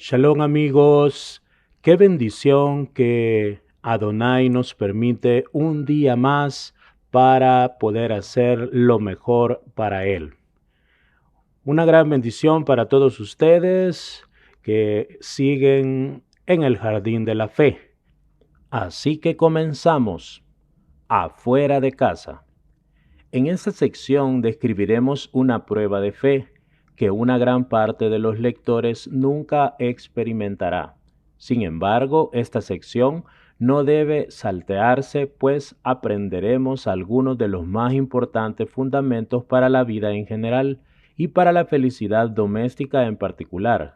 Shalom amigos, qué bendición que Adonai nos permite un día más para poder hacer lo mejor para Él. Una gran bendición para todos ustedes que siguen en el jardín de la fe. Así que comenzamos afuera de casa. En esta sección describiremos una prueba de fe que una gran parte de los lectores nunca experimentará. Sin embargo, esta sección no debe saltearse, pues aprenderemos algunos de los más importantes fundamentos para la vida en general y para la felicidad doméstica en particular.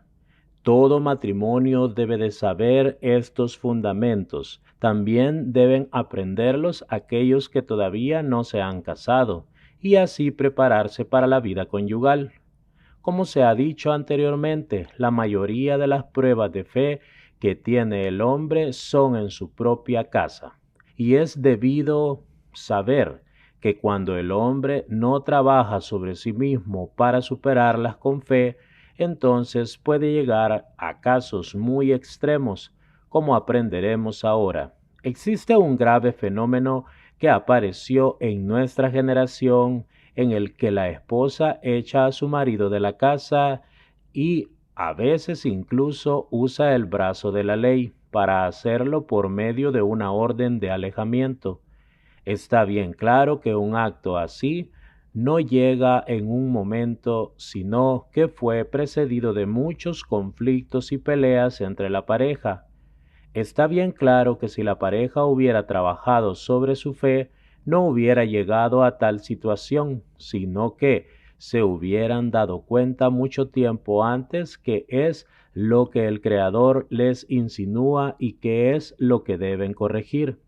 Todo matrimonio debe de saber estos fundamentos. También deben aprenderlos aquellos que todavía no se han casado y así prepararse para la vida conyugal. Como se ha dicho anteriormente, la mayoría de las pruebas de fe que tiene el hombre son en su propia casa. Y es debido saber que cuando el hombre no trabaja sobre sí mismo para superarlas con fe, entonces puede llegar a casos muy extremos, como aprenderemos ahora. Existe un grave fenómeno que apareció en nuestra generación en el que la esposa echa a su marido de la casa y a veces incluso usa el brazo de la ley para hacerlo por medio de una orden de alejamiento. Está bien claro que un acto así no llega en un momento, sino que fue precedido de muchos conflictos y peleas entre la pareja. Está bien claro que si la pareja hubiera trabajado sobre su fe, no hubiera llegado a tal situación, sino que se hubieran dado cuenta mucho tiempo antes que es lo que el Creador les insinúa y que es lo que deben corregir.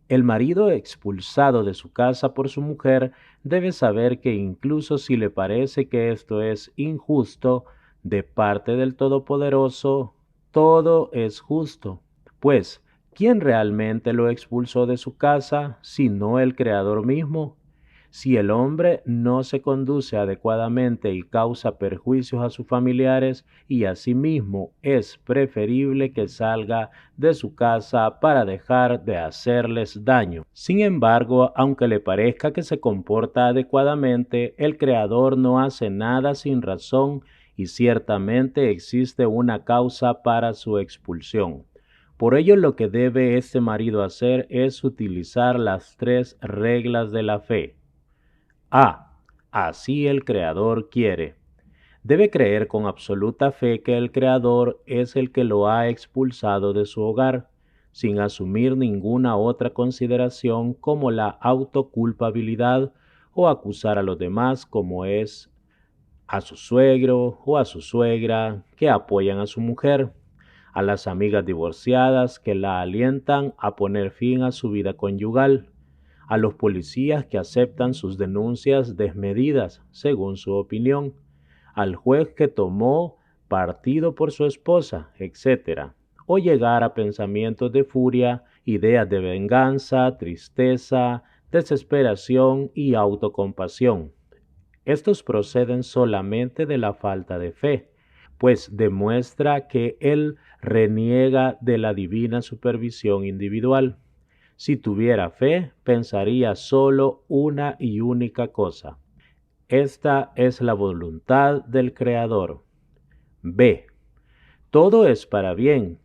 El marido expulsado de su casa por su mujer debe saber que incluso si le parece que esto es injusto de parte del Todopoderoso, todo es justo. Pues, ¿quién realmente lo expulsó de su casa sino el Creador mismo? Si el hombre no se conduce adecuadamente y causa perjuicios a sus familiares y a sí mismo, es preferible que salga de su casa para dejar de hacerles daño. Sin embargo, aunque le parezca que se comporta adecuadamente, el Creador no hace nada sin razón y ciertamente existe una causa para su expulsión. Por ello, lo que debe este marido hacer es utilizar las 3 reglas de la fe. A. Así el Creador quiere. Debe creer con absoluta fe que el Creador es el que lo ha expulsado de su hogar, sin asumir ninguna otra consideración como la autoculpabilidad o acusar a los demás como es a su suegro o a su suegra que apoyan a su mujer, a las amigas divorciadas que la alientan a poner fin a su vida conyugal, a los policías que aceptan sus denuncias desmedidas, según su opinión, al juez que tomó partido por su esposa, etc., o llegar a pensamientos de furia, ideas de venganza, tristeza, desesperación y autocompasión. Estos proceden solamente de la falta de fe, pues demuestra que él reniega de la divina supervisión individual. Si tuviera fe, pensaría solo una y única cosa: esta es la voluntad del Creador. B. Todo es para bien.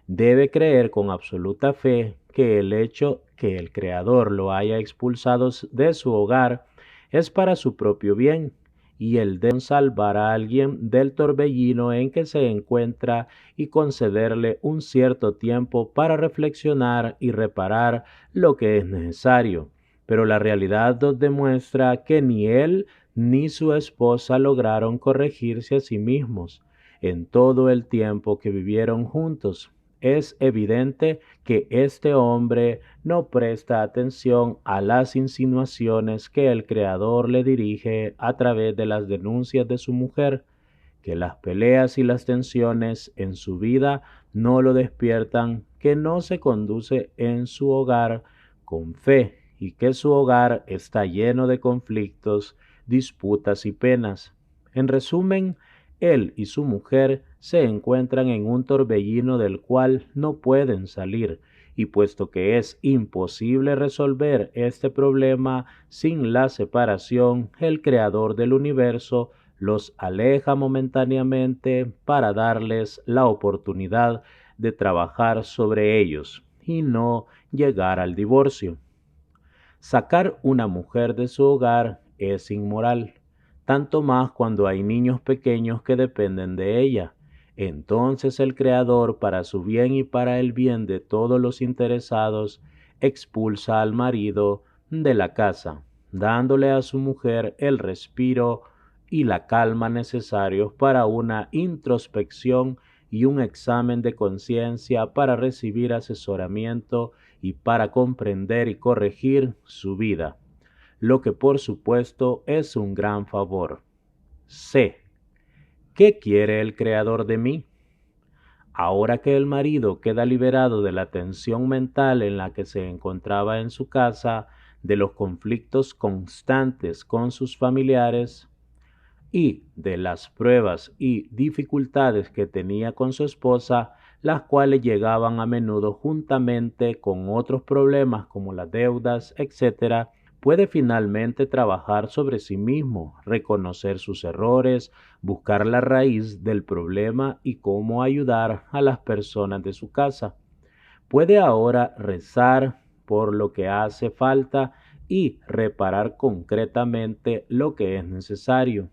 Debe creer con absoluta fe que el hecho que el Creador lo haya expulsado de su hogar es para su propio bien, y el de salvar a alguien del torbellino en que se encuentra y concederle un cierto tiempo para reflexionar y reparar lo que es necesario. Pero la realidad nos demuestra que ni él ni su esposa lograron corregirse a sí mismos en todo el tiempo que vivieron juntos. Es evidente que este hombre no presta atención a las insinuaciones que el Creador le dirige a través de las denuncias de su mujer, que las peleas y las tensiones en su vida no lo despiertan, que no se conduce en su hogar con fe y que su hogar está lleno de conflictos, disputas y penas. En resumen, él y su mujer se encuentran en un torbellino del cual no pueden salir, y puesto que es imposible resolver este problema sin la separación, el Creador del universo los aleja momentáneamente para darles la oportunidad de trabajar sobre ellos y no llegar al divorcio. Sacar una mujer de su hogar es inmoral, tanto más cuando hay niños pequeños que dependen de ella. Entonces el Creador, para su bien y para el bien de todos los interesados, expulsa al marido de la casa, dándole a su mujer el respiro y la calma necesarios para una introspección y un examen de conciencia, para recibir asesoramiento y para comprender y corregir su vida, lo que por supuesto es un gran favor. C. ¿Qué quiere el Creador de mí? Ahora que el marido queda liberado de la tensión mental en la que se encontraba en su casa, de los conflictos constantes con sus familiares y de las pruebas y dificultades que tenía con su esposa, las cuales llegaban a menudo juntamente con otros problemas como las deudas, etc., puede finalmente trabajar sobre sí mismo, reconocer sus errores, buscar la raíz del problema y cómo ayudar a las personas de su casa. Puede ahora rezar por lo que hace falta y reparar concretamente lo que es necesario.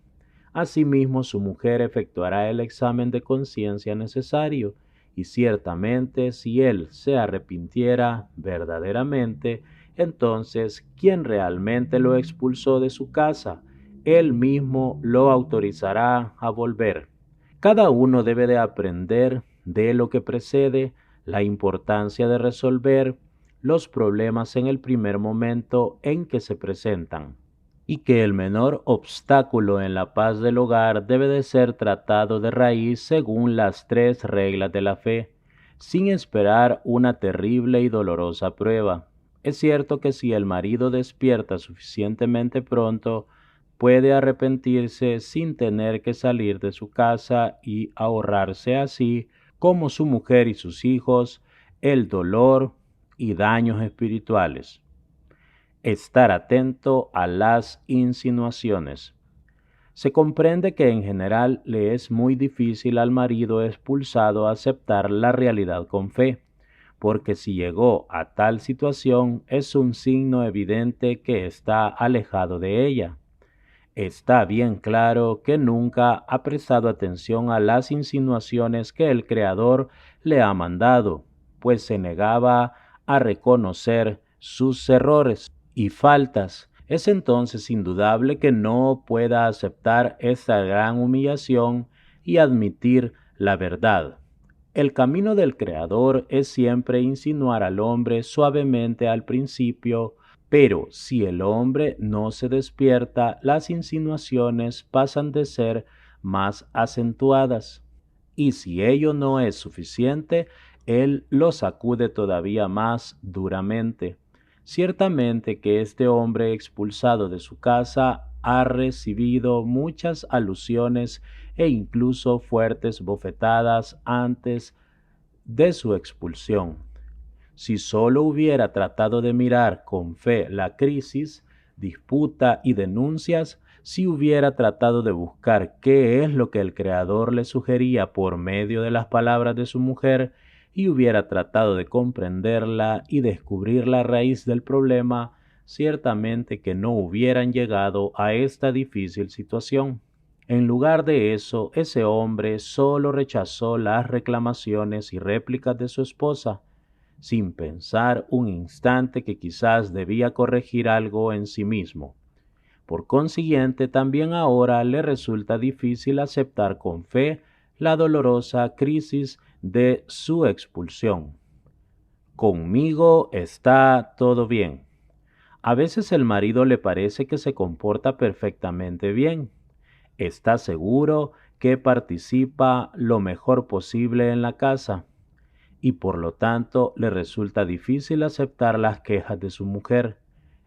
Asimismo, su mujer efectuará el examen de conciencia necesario, y ciertamente si él se arrepintiera verdaderamente, entonces, ¿quién realmente lo expulsó de su casa? Él mismo lo autorizará a volver. Cada uno debe de aprender de lo que precede la importancia de resolver los problemas en el primer momento en que se presentan, y que el menor obstáculo en la paz del hogar debe de ser tratado de raíz según las 3 reglas de la fe, sin esperar una terrible y dolorosa prueba. Es cierto que si el marido despierta suficientemente pronto, puede arrepentirse sin tener que salir de su casa y ahorrarse así, como su mujer y sus hijos, el dolor y daños espirituales. Estar atento a las insinuaciones. Se comprende que en general le es muy difícil al marido expulsado aceptar la realidad con fe, porque si llegó a tal situación es un signo evidente que está alejado de ella. Está bien claro que nunca ha prestado atención a las insinuaciones que el Creador le ha mandado, pues se negaba a reconocer sus errores y faltas. Es entonces indudable que no pueda aceptar esta gran humillación y admitir la verdad. El camino del Creador es siempre insinuar al hombre suavemente al principio, pero si el hombre no se despierta, las insinuaciones pasan de ser más acentuadas. Y si ello no es suficiente, él lo sacude todavía más duramente. Ciertamente que este hombre expulsado de su casa ha recibido muchas alusiones e incluso fuertes bofetadas antes de su expulsión. Si sólo hubiera tratado de mirar con fe la crisis, disputa y denuncias, si hubiera tratado de buscar qué es lo que el Creador le sugería por medio de las palabras de su mujer, y hubiera tratado de comprenderla y descubrir la raíz del problema, ciertamente que no hubieran llegado a esta difícil situación. En lugar de eso, ese hombre solo rechazó las reclamaciones y réplicas de su esposa, sin pensar un instante que quizás debía corregir algo en sí mismo. Por consiguiente, también ahora le resulta difícil aceptar con fe la dolorosa crisis de su expulsión. Conmigo está todo bien. A veces el marido le parece que se comporta perfectamente bien. Está seguro que participa lo mejor posible en la casa, y por lo tanto le resulta difícil aceptar las quejas de su mujer.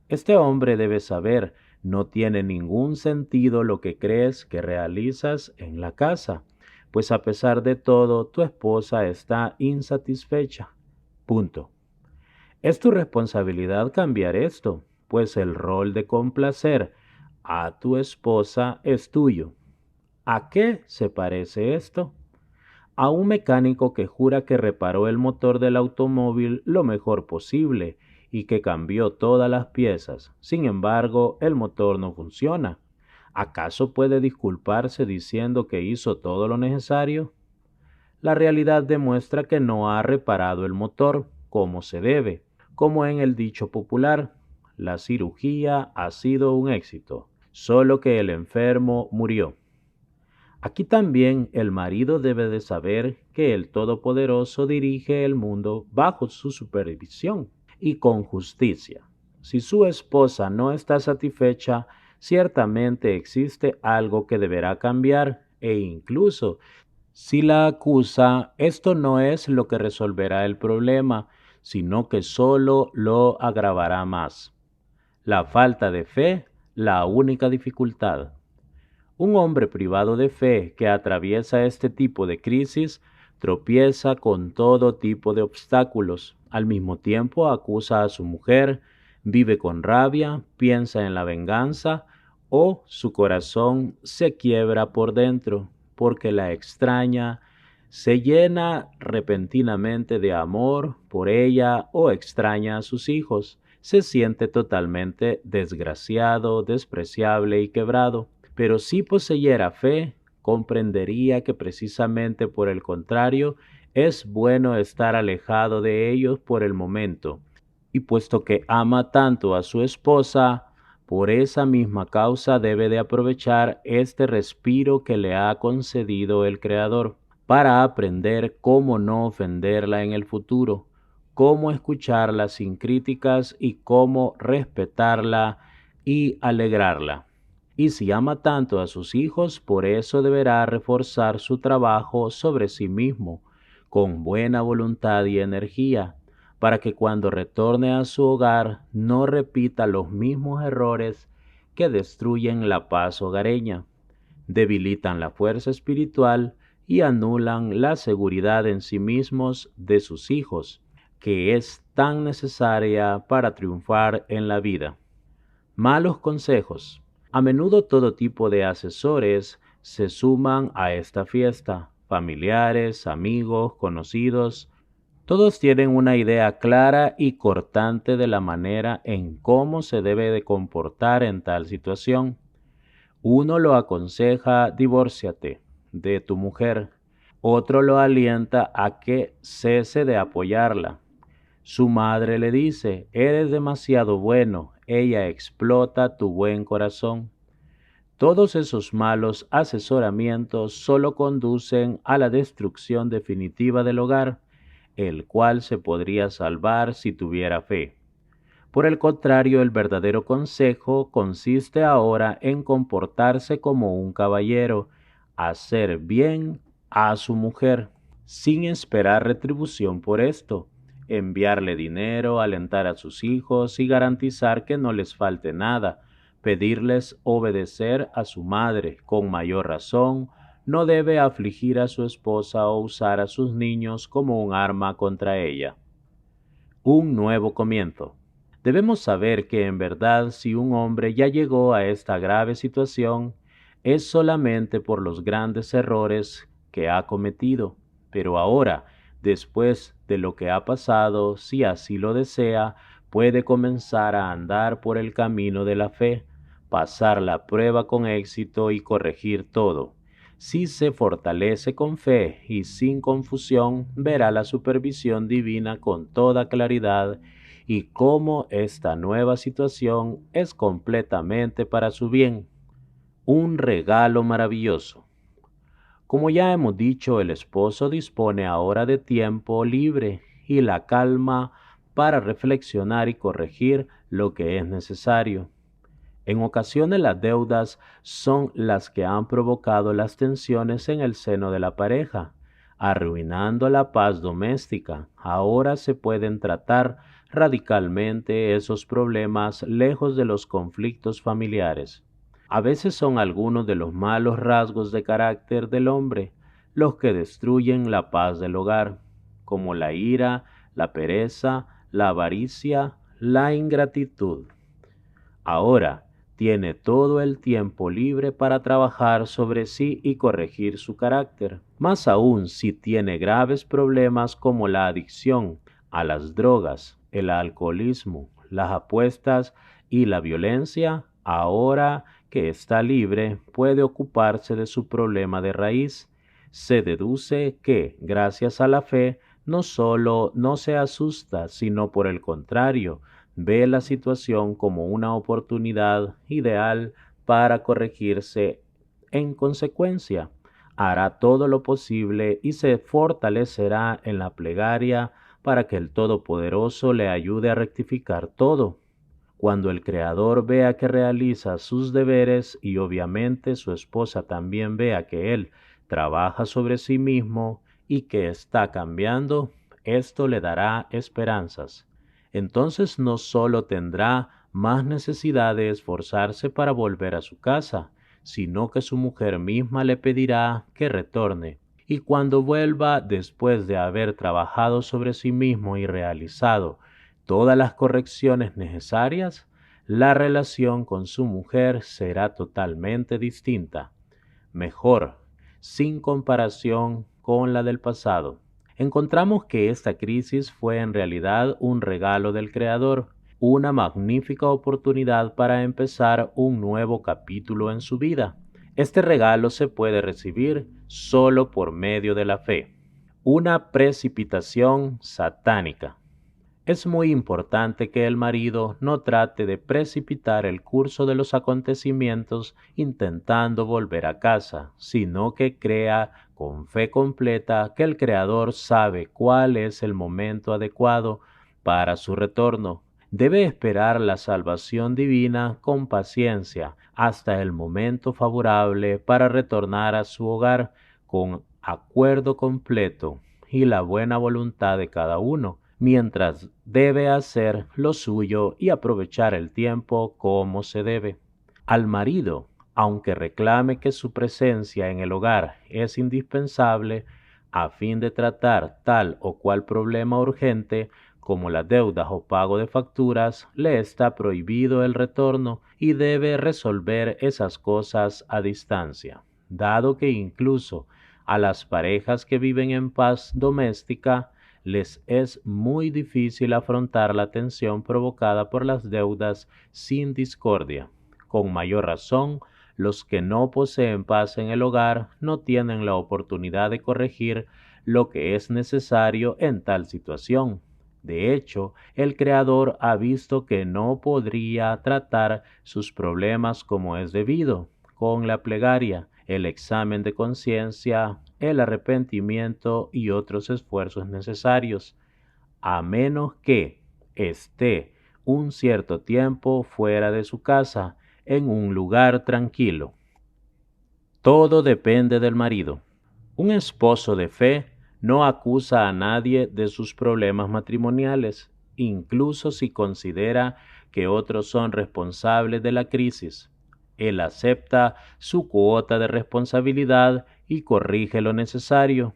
Este hombre debe saber No tiene ningún sentido lo que crees que realizas en la casa, pues a pesar de todo, tu esposa está insatisfecha. Punto. Es tu responsabilidad cambiar esto, pues el rol de complacer a tu esposa es tuyo. ¿A qué se parece esto? A un mecánico que jura que reparó el motor del automóvil lo mejor posible y que cambió todas las piezas. Sin embargo, el motor no funciona. ¿Acaso puede disculparse diciendo que hizo todo lo necesario? La realidad demuestra que no ha reparado el motor como se debe, como en el dicho popular: la cirugía ha sido un éxito, solo que el enfermo murió. Aquí también el marido debe de saber que el Todopoderoso dirige el mundo bajo su supervisión y con justicia. Si su esposa no está satisfecha, ciertamente existe algo que deberá cambiar, e incluso si la acusa, esto no es lo que resolverá el problema, sino que solo lo agravará más. La falta de fe, la única dificultad. Un hombre privado de fe que atraviesa este tipo de crisis tropieza con todo tipo de obstáculos. Al mismo tiempo acusa a su mujer, vive con rabia, piensa en la venganza, o su corazón se quiebra por dentro porque la extraña, se llena repentinamente de amor por ella o extraña a sus hijos. Se siente totalmente desgraciado, despreciable y quebrado. Pero si poseyera fe, comprendería que precisamente por el contrario, es bueno estar alejado de ellos por el momento. Y puesto que ama tanto a su esposa, por esa misma causa debe de aprovechar este respiro que le ha concedido el Creador, para aprender cómo no ofenderla en el futuro, cómo escucharla sin críticas y cómo respetarla y alegrarla. Y si ama tanto a sus hijos, por eso deberá reforzar su trabajo sobre sí mismo, con buena voluntad y energía, para que cuando retorne a su hogar no repita los mismos errores que destruyen la paz hogareña, debilitan la fuerza espiritual y anulan la seguridad en sí mismos de sus hijos, que es tan necesaria para triunfar en la vida. Malos consejos. A menudo todo tipo de asesores se suman a esta fiesta: familiares, amigos, conocidos. Todos tienen una idea clara y cortante de la manera en cómo se debe de comportar en tal situación. Uno lo aconseja: divórciate de tu mujer. Otro lo alienta a que cese de apoyarla. Su madre le dice: eres demasiado bueno, ella explota tu buen corazón. Todos esos malos asesoramientos solo conducen a la destrucción definitiva del hogar, el cual se podría salvar si tuviera fe. Por el contrario, el verdadero consejo consiste ahora en comportarse como un caballero, hacer bien a su mujer, sin esperar retribución por esto, enviarle dinero, alentar a sus hijos y garantizar que no les falte nada, pedirles obedecer a su madre. Con mayor razón, no debe afligir a su esposa o usar a sus niños como un arma contra ella. Un nuevo comienzo. Debemos saber que en verdad, si un hombre ya llegó a esta grave situación, es solamente por los grandes errores que ha cometido. Pero ahora, después de lo que ha pasado, si así lo desea, puede comenzar a andar por el camino de la fe, pasar la prueba con éxito y corregir todo. Si se fortalece con fe y sin confusión, verá la supervisión divina con toda claridad y cómo esta nueva situación es completamente para su bien. Un regalo maravilloso. Como ya hemos dicho, el esposo dispone ahora de tiempo libre y la calma para reflexionar y corregir lo que es necesario. En ocasiones las deudas son las que han provocado las tensiones en el seno de la pareja, arruinando la paz doméstica. Ahora se pueden tratar radicalmente esos problemas lejos de los conflictos familiares. A veces son algunos de los malos rasgos de carácter del hombre los que destruyen la paz del hogar, como la ira, la pereza, la avaricia, la ingratitud. Ahora tiene todo el tiempo libre para trabajar sobre sí y corregir su carácter. Más aún si tiene graves problemas como la adicción a las drogas, el alcoholismo, las apuestas y la violencia, ahora que está libre puede ocuparse de su problema de raíz. Se deduce que, gracias a la fe, no solo no se asusta, sino por el contrario, ve la situación como una oportunidad ideal para corregirse. En consecuencia, hará todo lo posible y se fortalecerá en la plegaria para que el Todopoderoso le ayude a rectificar todo. Cuando el Creador vea que realiza sus deberes y obviamente su esposa también vea que él trabaja sobre sí mismo y que está cambiando, esto le dará esperanzas. Entonces no solo tendrá más necesidad de esforzarse para volver a su casa, sino que su mujer misma le pedirá que retorne. Y cuando vuelva después de haber trabajado sobre sí mismo y realizado todas las correcciones necesarias, la relación con su mujer será totalmente distinta, mejor, sin comparación con la del pasado. Encontramos que esta crisis fue en realidad un regalo del Creador, una magnífica oportunidad para empezar un nuevo capítulo en su vida. Este regalo se puede recibir solo por medio de la fe. Una precipitación satánica. Es muy importante que el marido no trate de precipitar el curso de los acontecimientos intentando volver a casa, sino que crea con fe completa que el Creador sabe cuál es el momento adecuado para su retorno. Debe esperar la salvación divina con paciencia hasta el momento favorable para retornar a su hogar con acuerdo completo y la buena voluntad de cada uno, mientras debe hacer lo suyo y aprovechar el tiempo como se debe. Al marido, aunque reclame que su presencia en el hogar es indispensable a fin de tratar tal o cual problema urgente como las deudas o pago de facturas, le está prohibido el retorno y debe resolver esas cosas a distancia, dado que incluso a las parejas que viven en paz doméstica les es muy difícil afrontar la tensión provocada por las deudas sin discordia. Con mayor razón, los que no poseen paz en el hogar no tienen la oportunidad de corregir lo que es necesario en tal situación. De hecho, el Creador ha visto que no podría tratar sus problemas como es debido, con la plegaria, el examen de conciencia, el arrepentimiento y otros esfuerzos necesarios, a menos que esté un cierto tiempo fuera de su casa, en un lugar tranquilo. Todo depende del marido. Un esposo de fe no acusa a nadie de sus problemas matrimoniales, incluso si considera que otros son responsables de la crisis. Él acepta su cuota de responsabilidad y corrige lo necesario,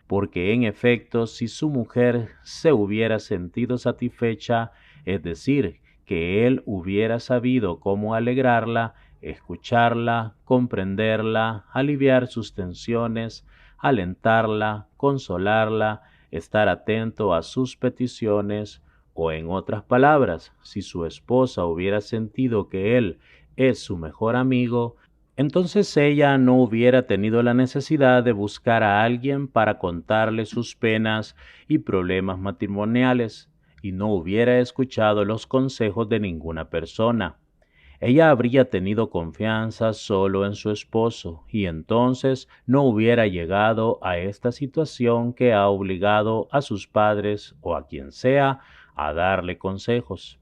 porque en efecto, si su mujer se hubiera sentido satisfecha, es decir, que él hubiera sabido cómo alegrarla, escucharla, comprenderla, aliviar sus tensiones, alentarla, consolarla, estar atento a sus peticiones, o en otras palabras, si su esposa hubiera sentido que él es su mejor amigo, entonces ella no hubiera tenido la necesidad de buscar a alguien para contarle sus penas y problemas matrimoniales, y no hubiera escuchado los consejos de ninguna persona. Ella habría tenido confianza solo en su esposo, y entonces no hubiera llegado a esta situación que ha obligado a sus padres o a quien sea a darle consejos.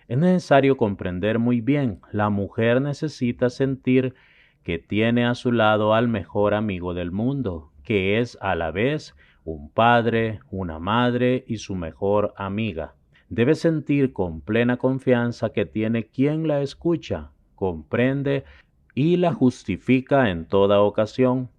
Es necesario comprender muy bien, la mujer necesita sentir que tiene a su lado al mejor amigo del mundo, que es a la vez un padre, una madre y su mejor amiga. Debe sentir con plena confianza que tiene quien la escucha, comprende y la justifica en toda ocasión,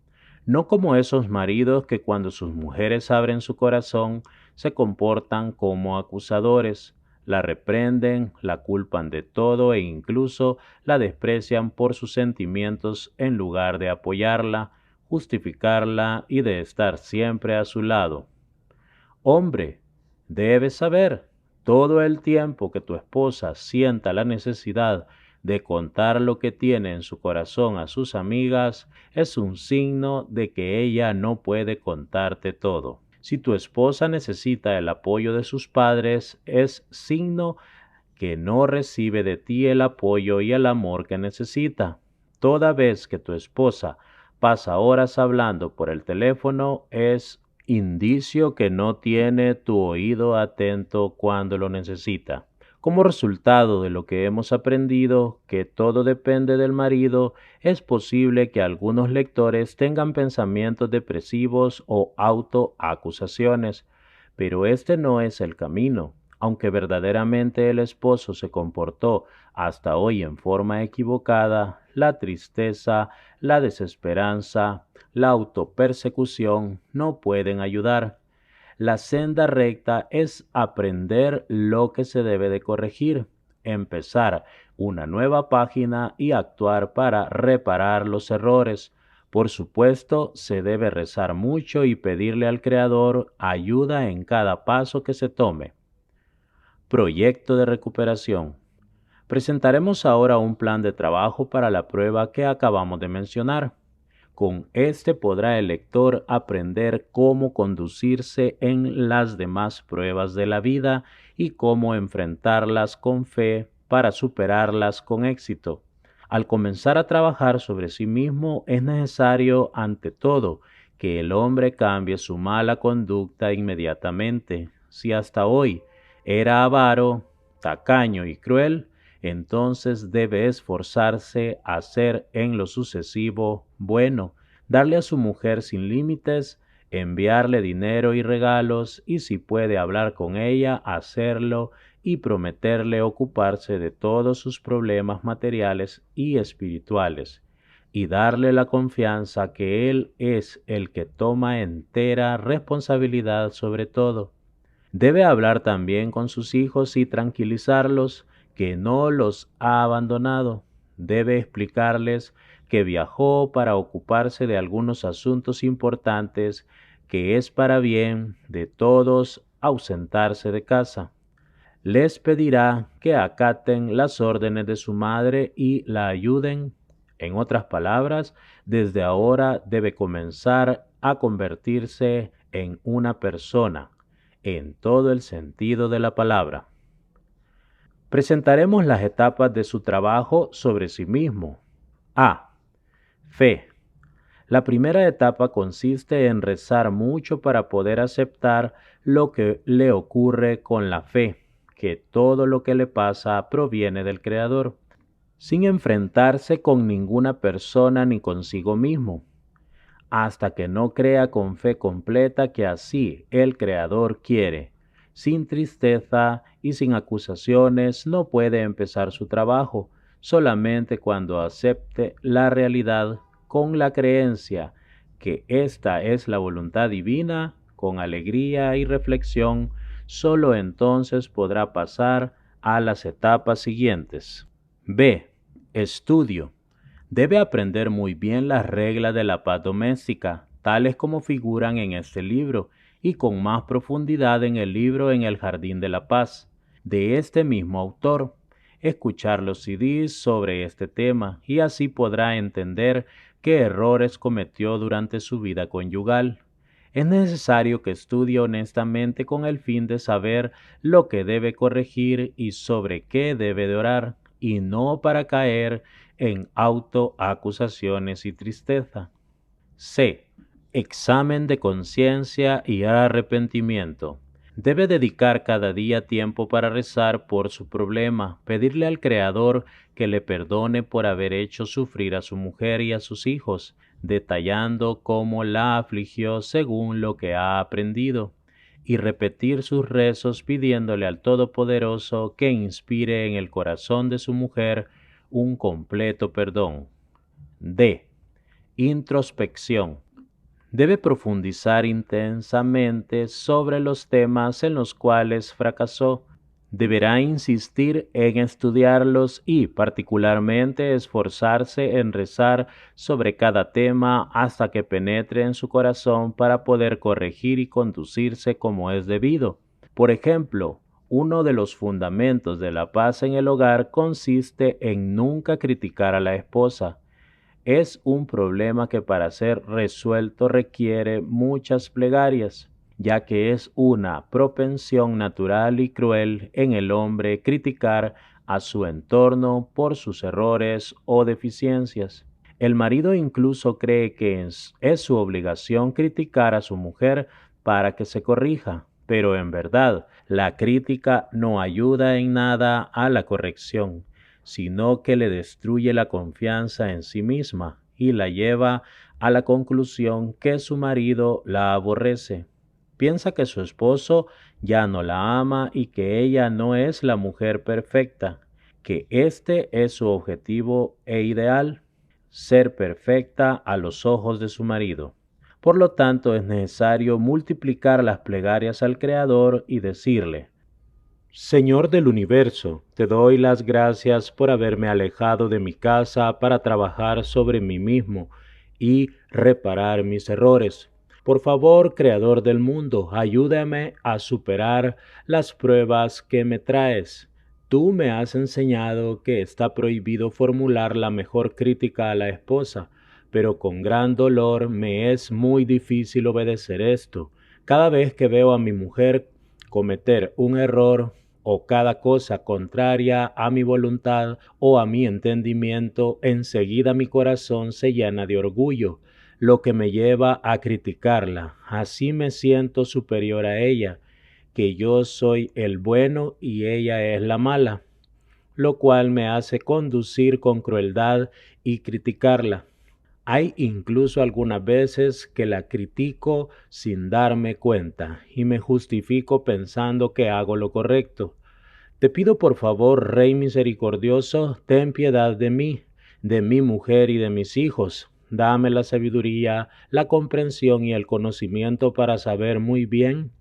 no como esos maridos que cuando sus mujeres abren su corazón se comportan como acusadores, la reprenden, la culpan de todo e incluso la desprecian por sus sentimientos en lugar de apoyarla, justificarla y de estar siempre a su lado. Hombre, debes saber, todo el tiempo que tu esposa sienta la necesidad de contar lo que tiene en su corazón a sus amigas, es un signo de que ella no puede contarte todo. Si tu esposa necesita el apoyo de sus padres, es signo que no recibe de ti el apoyo y el amor que necesita. Toda vez que tu esposa pasa horas hablando por el teléfono, es indicio que no tiene tu oído atento cuando lo necesita. Como resultado de lo que hemos aprendido, que todo depende del marido, es posible que algunos lectores tengan pensamientos depresivos o autoacusaciones, pero este no es el camino. Aunque verdaderamente el esposo se comportó hasta hoy en forma equivocada, la tristeza, la desesperanza, la autopersecución no pueden ayudar. La senda recta es aprender lo que se debe de corregir, empezar una nueva página y actuar para reparar los errores. Por supuesto, se debe rezar mucho y pedirle al Creador ayuda en cada paso que se tome. Proyecto de recuperación. Presentaremos ahora un plan de trabajo para la prueba que acabamos de mencionar. Con este podrá el lector aprender cómo conducirse en las demás pruebas de la vida y cómo enfrentarlas con fe para superarlas con éxito. Al comenzar a trabajar sobre sí mismo, es necesario, ante todo, que el hombre cambie su mala conducta inmediatamente. Si hasta hoy era avaro, tacaño y cruel, entonces debe esforzarse a ser en lo sucesivo bueno, darle a su mujer sin límites, enviarle dinero y regalos, y si puede hablar con ella, hacerlo y prometerle ocuparse de todos sus problemas materiales y espirituales, y darle la confianza que Él es el que toma entera responsabilidad sobre todo. Debe hablar también con sus hijos y tranquilizarlos que no los ha abandonado. Debe explicarles que viajó para ocuparse de algunos asuntos importantes, que es para bien de todos ausentarse de casa. Les pedirá que acaten las órdenes de su madre y la ayuden. En otras palabras, desde ahora debe comenzar a convertirse en una persona, en todo el sentido de la palabra. Presentaremos las etapas de su trabajo sobre sí mismo. A. Fe. La primera etapa consiste en rezar mucho para poder aceptar lo que le ocurre con la fe, que todo lo que le pasa proviene del Creador, sin enfrentarse con ninguna persona ni consigo mismo, hasta que no crea con fe completa que así el Creador quiere. Sin tristeza y sin acusaciones no puede empezar su trabajo, solamente cuando acepte la realidad con la creencia que esta es la voluntad divina, con alegría y reflexión, solo entonces podrá pasar a las etapas siguientes. B. Estudio. Debe aprender muy bien las reglas de la paz doméstica, tales como figuran en este libro, y con más profundidad en el libro En el Jardín de la Paz, de este mismo autor. Escuchar los CDs sobre este tema y así podrá entender qué errores cometió durante su vida conyugal. Es necesario que estudie honestamente con el fin de saber lo que debe corregir y sobre qué debe de orar, y no para caer en autoacusaciones y tristeza. C. Examen de conciencia y arrepentimiento. Debe dedicar cada día tiempo para rezar por su problema, pedirle al Creador que le perdone por haber hecho sufrir a su mujer y a sus hijos, detallando cómo la afligió según lo que ha aprendido, y repetir sus rezos pidiéndole al Todopoderoso que inspire en el corazón de su mujer un completo perdón. D. Introspección. Debe profundizar intensamente sobre los temas en los cuales fracasó. Deberá insistir en estudiarlos y, particularmente, esforzarse en rezar sobre cada tema hasta que penetre en su corazón para poder corregir y conducirse como es debido. Por ejemplo, uno de los fundamentos de la paz en el hogar consiste en nunca criticar a la esposa. Es un problema que para ser resuelto requiere muchas plegarias, ya que es una propensión natural y cruel en el hombre criticar a su entorno por sus errores o deficiencias. El marido incluso cree que es su obligación criticar a su mujer para que se corrija, pero en verdad la crítica no ayuda en nada a la corrección, sino que le destruye la confianza en sí misma y la lleva a la conclusión que su marido la aborrece. Piensa que su esposo ya no la ama y que ella no es la mujer perfecta, que este es su objetivo e ideal, ser perfecta a los ojos de su marido. Por lo tanto, es necesario multiplicar las plegarias al Creador y decirle: Señor del universo, te doy las gracias por haberme alejado de mi casa para trabajar sobre mí mismo y reparar mis errores. Por favor, Creador del mundo, ayúdame a superar las pruebas que me traes. Tú me has enseñado que está prohibido formular la mejor crítica a la esposa, pero con gran dolor me es muy difícil obedecer esto. Cada vez que veo a mi mujer cometer un error o cada cosa contraria a mi voluntad o a mi entendimiento, enseguida mi corazón se llena de orgullo, lo que me lleva a criticarla. Así me siento superior a ella, que yo soy el bueno y ella es la mala, lo cual me hace conducir con crueldad y criticarla. Hay incluso algunas veces que la critico sin darme cuenta y me justifico pensando que hago lo correcto. Te pido por favor, Rey misericordioso, ten piedad de mí, de mi mujer y de mis hijos. Dame la sabiduría, la comprensión y el conocimiento para saber muy bien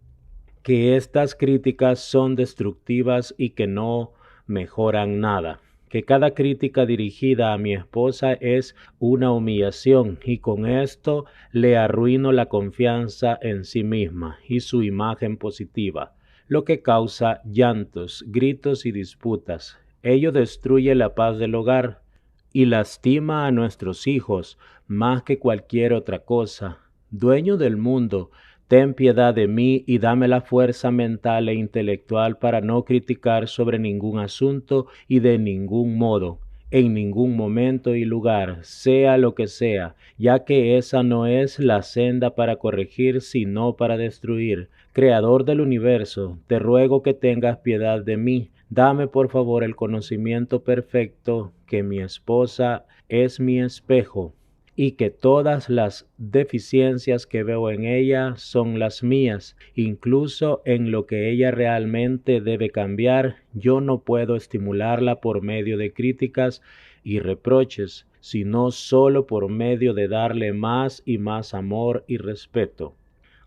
que estas críticas son destructivas y que no mejoran nada. Que cada crítica dirigida a mi esposa es una humillación y con esto le arruino la confianza en sí misma y su imagen positiva, lo que causa llantos, gritos y disputas. Ello destruye la paz del hogar y lastima a nuestros hijos más que cualquier otra cosa. Dueño del mundo, ten piedad de mí y dame la fuerza mental e intelectual para no criticar sobre ningún asunto y de ningún modo, en ningún momento y lugar, sea lo que sea, ya que esa no es la senda para corregir, sino para destruir. Creador del universo, te ruego que tengas piedad de mí. Dame por favor el conocimiento perfecto que mi esposa es mi espejo y que todas las deficiencias que veo en ella son las mías, incluso en lo que ella realmente debe cambiar. Yo no puedo estimularla por medio de críticas y reproches, sino solo por medio de darle más y más amor y respeto.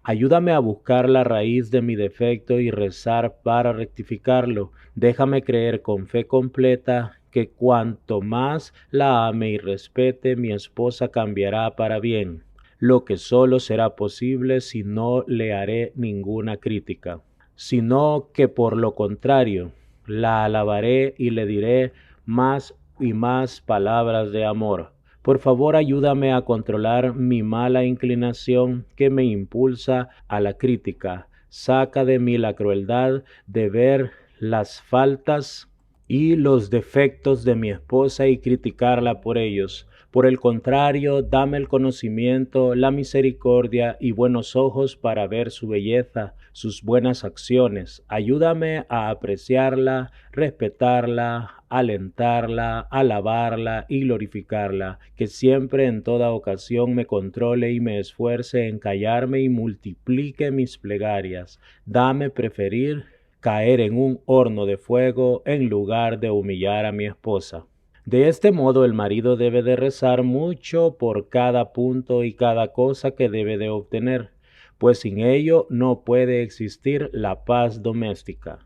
Ayúdame a buscar la raíz de mi defecto y rezar para rectificarlo. Déjame creer con fe completa que cuanto más la ame y respete, mi esposa cambiará para bien, lo que solo será posible si no le haré ninguna crítica, sino que por lo contrario, la alabaré y le diré más y más palabras de amor. Por favor, ayúdame a controlar mi mala inclinación que me impulsa a la crítica. Saca de mí la crueldad de ver las faltas y los defectos de mi esposa y criticarla por ellos. Por el contrario, dame el conocimiento, la misericordia y buenos ojos para ver su belleza, sus buenas acciones. Ayúdame a apreciarla, respetarla, alentarla, alabarla y glorificarla. Que siempre en toda ocasión me controle y me esfuerce en callarme y multiplique mis plegarias. Dame preferir caer en un horno de fuego en lugar de humillar a mi esposa. De este modo el marido debe de rezar mucho por cada punto y cada cosa que debe de obtener, pues sin ello no puede existir la paz doméstica.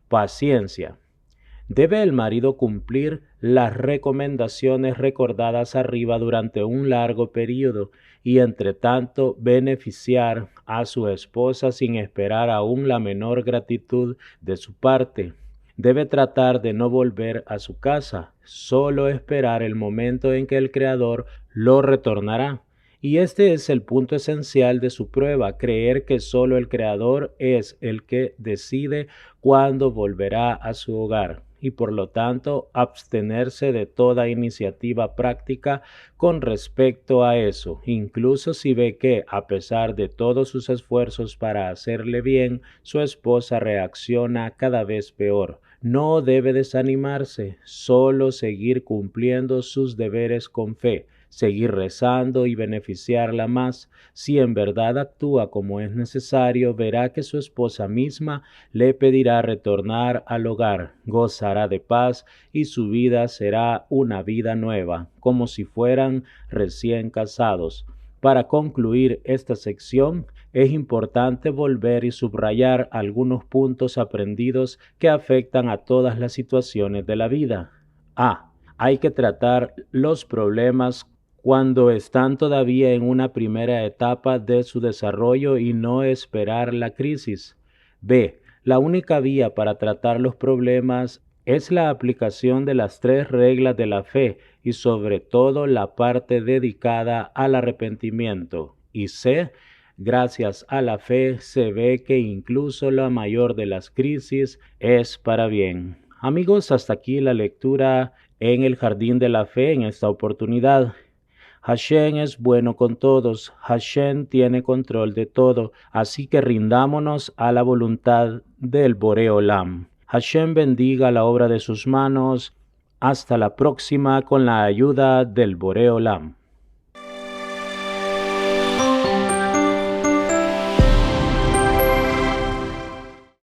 Paciencia. Debe el marido cumplir las recomendaciones recordadas arriba durante un largo período y entre tanto beneficiar a su esposa sin esperar aún la menor gratitud de su parte. Debe tratar de no volver a su casa, solo esperar el momento en que el Creador lo retornará. Y este es el punto esencial de su prueba, creer que solo el Creador es el que decide cuándo volverá a su hogar y por lo tanto abstenerse de toda iniciativa práctica con respecto a eso, incluso si ve que, a pesar de todos sus esfuerzos para hacerle bien, su esposa reacciona cada vez peor. No debe desanimarse, solo seguir cumpliendo sus deberes con fe, seguir rezando y beneficiarla más. Si en verdad actúa como es necesario, verá que su esposa misma le pedirá retornar al hogar, gozará de paz y su vida será una vida nueva, como si fueran recién casados. Para concluir esta sección, es importante volver y subrayar algunos puntos aprendidos que afectan a todas las situaciones de la vida. Hay que tratar los problemas cuando están todavía en una primera etapa de su desarrollo y no esperar la crisis. La única vía para tratar los problemas es la aplicación de las 3 reglas de la fe y sobre todo la parte dedicada al arrepentimiento. Y gracias a la fe se ve que incluso la mayor de las crisis es para bien. Amigos, hasta aquí la lectura en el Jardín de la Fe en esta oportunidad. Hashem es bueno con todos, Hashem tiene control de todo, así que rindámonos a la voluntad del Boré Olam. Hashem bendiga la obra de sus manos. Hasta la próxima con la ayuda del Boré Olam.